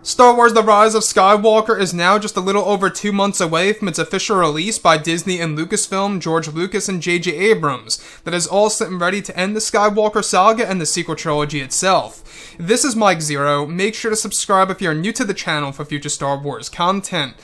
Star Wars The Rise of Skywalker is now just a little over 2 months away from its official release by Disney and Lucasfilm, George Lucas and J.J. Abrams, that is all set and ready to end the Skywalker saga and the sequel trilogy itself. This is Mike Zero. Make sure to subscribe if you're new to the channel for future Star Wars content.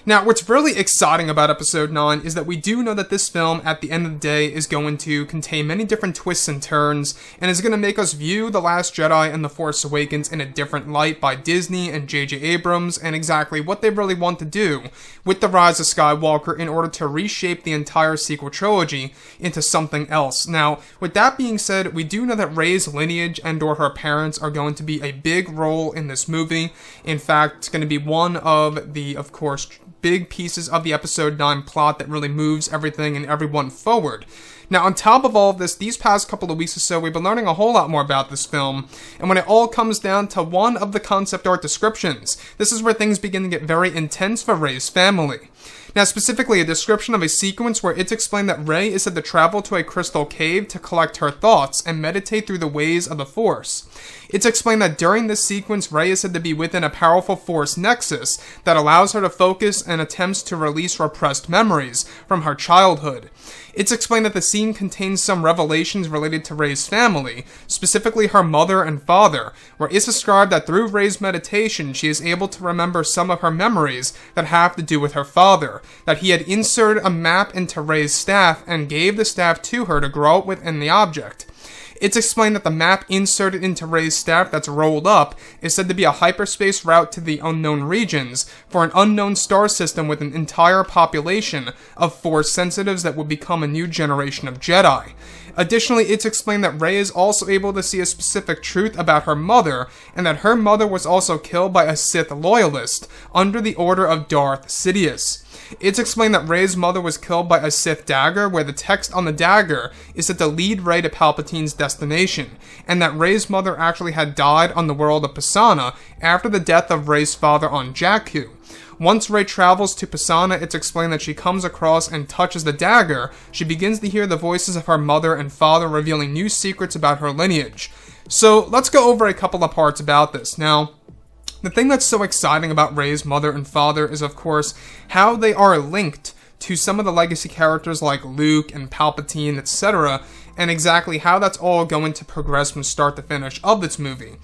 Now, what's really exciting about Episode 9 is that we do know that this film, at the end of the day, is going to contain many different twists and turns, and is going to make us view The Last Jedi and The Force Awakens in a different light by Disney and J.J. Abrams, and exactly what they really want to do with The Rise of Skywalker in order to reshape the entire sequel trilogy into something else. Now, with that being said, we do know that Rey's lineage and/or her parents are going to be a big role in this movie. In fact, it's going to be one of the, of course, big pieces of the Episode 9 plot that really moves everything and everyone forward. Now, on top of all of this, these past couple of weeks or so, we've been learning a whole lot more about this film, and when it all comes down to one of the concept art descriptions, this is where things begin to get very intense for Reys Family. Now, specifically, a description of a sequence where it's explained that Rey is said to travel to a crystal cave to collect her thoughts and meditate through the ways of the Force. It's explained that during this sequence, Rey is said to be within a powerful Force nexus that allows her to focus and attempts to release repressed memories from her childhood. It's explained that the scene contains some revelations related to Rey's family, specifically her mother and father, where it's described that through Rey's meditation, she is able to remember some of her memories that have to do with her father, that he had inserted a map into Rey's staff and gave the staff to her to grow up within the object. It's explained that the map inserted into Rey's staff that's rolled up is said to be a hyperspace route to the unknown regions for an unknown star system with an entire population of Force sensitives that will become a new generation of Jedi. Additionally, it's explained that Rey is also able to see a specific truth about her mother, and that her mother was also killed by a Sith loyalist under the order of Darth Sidious. It's explained that Rey's mother was killed by a Sith dagger, where the text on the dagger is said to lead Rey to Palpatine's destination, and that Rey's mother actually had died on the world of Pasaana after the death of Rey's father on Jakku. Once Rey travels to Pasaana, it's explained that she comes across and touches the dagger. She begins to hear the voices of her mother and father revealing new secrets about her lineage. So let's go over a couple of parts about this. Now, the thing that's so exciting about Rey's mother and father is, of course, how they are linked to some of the legacy characters like Luke and Palpatine, etc., and exactly how that's all going to progress from start to finish of this movie.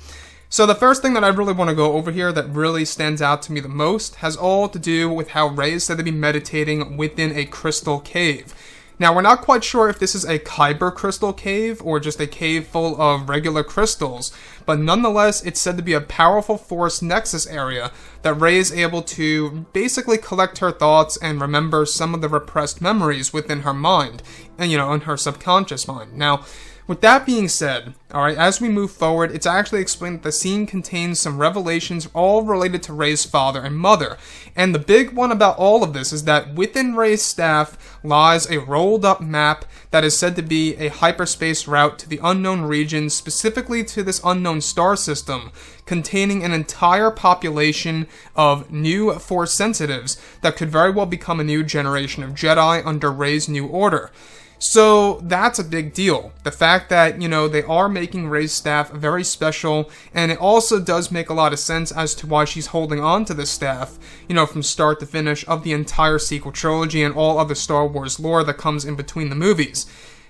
So the first thing that I really want to go over here that really stands out to me the most has all to do with how Rey is said to be meditating within a crystal cave. Now, we're not quite sure if this is a Kyber crystal cave or just a cave full of regular crystals, but nonetheless, it's said to be a powerful Force nexus area that Rey is able to basically collect her thoughts and remember some of the repressed memories within her mind, and in her subconscious mind. Now, with that being said, alright, as we move forward, it's actually explained that the scene contains some revelations all related to Rey's father and mother. And the big one about all of this is that within Rey's staff lies a rolled up map that is said to be a hyperspace route to the unknown regions, specifically to this unknown star system, containing an entire population of new Force sensitives that could very well become a new generation of Jedi under Rey's new order. So that's a big deal. The fact that, they are making Rey's staff very special, and it also does make a lot of sense as to why she's holding on to this staff, from start to finish of the entire sequel trilogy and all other Star Wars lore that comes in between the movies.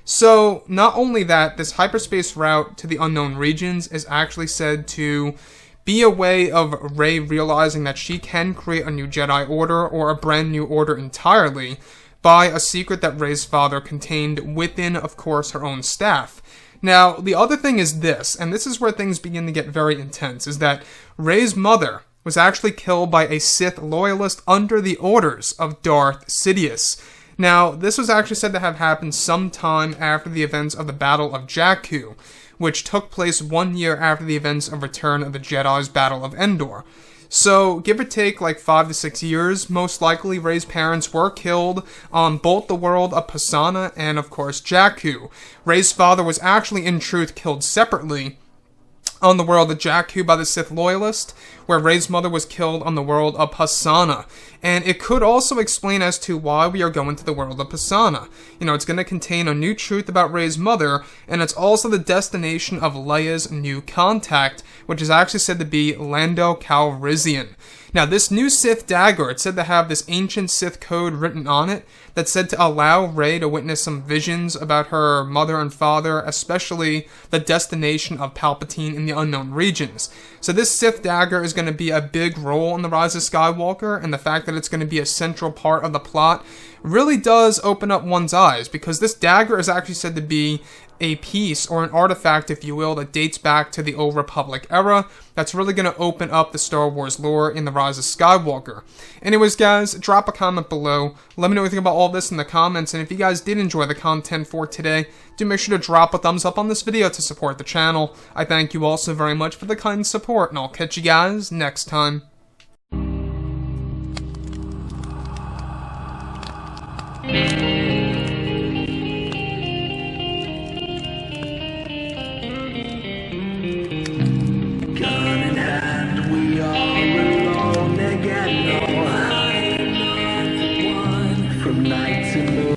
So, not only that, this hyperspace route to the unknown regions is actually said to be a way of Rey realizing that she can create a new Jedi Order or a brand new order entirely, by a secret that Rey's father contained within, of course, her own staff. Now, the other thing is this, and this is where things begin to get very intense, is that Rey's mother was actually killed by a Sith loyalist under the orders of Darth Sidious. Now, this was actually said to have happened sometime after the events of the Battle of Jakku, which took place 1 year after the events of Return of the Jedi's Battle of Endor. So, give or take like 5 to 6 years, most likely Rey's parents were killed on both the world of Pasaana and, of course, Jakku. Rey's father was actually, in truth, killed separately on the world of Jakku by the Sith loyalist, where Rey's mother was killed on the world of Pasaana. And it could also explain as to why we are going to the world of Pasaana. You know, it's going to contain a new truth about Rey's mother, and it's also the destination of Leia's new contact, which is actually said to be Lando Calrissian. Now, this new Sith dagger, it's said to have this ancient Sith code written on it that's said to allow Rey to witness some visions about her mother and father, especially the destination of Palpatine in the unknown regions. So this Sith dagger is going to be a big role in the Rise of Skywalker, and the fact that it's going to be a central part of the plot really does open up one's eyes, because this dagger is actually said to be a piece, or an artifact, if you will, that dates back to the Old Republic era. That's really going to open up the Star Wars lore in the Rise of Skywalker. Anyways, guys, drop a comment below. Let me know what you think about all this in the comments, and if you guys did enjoy the content for today, do make sure to drop a thumbs up on this video to support the channel. I thank you all so very much for the kind support, and I'll catch you guys next time. From night to morning.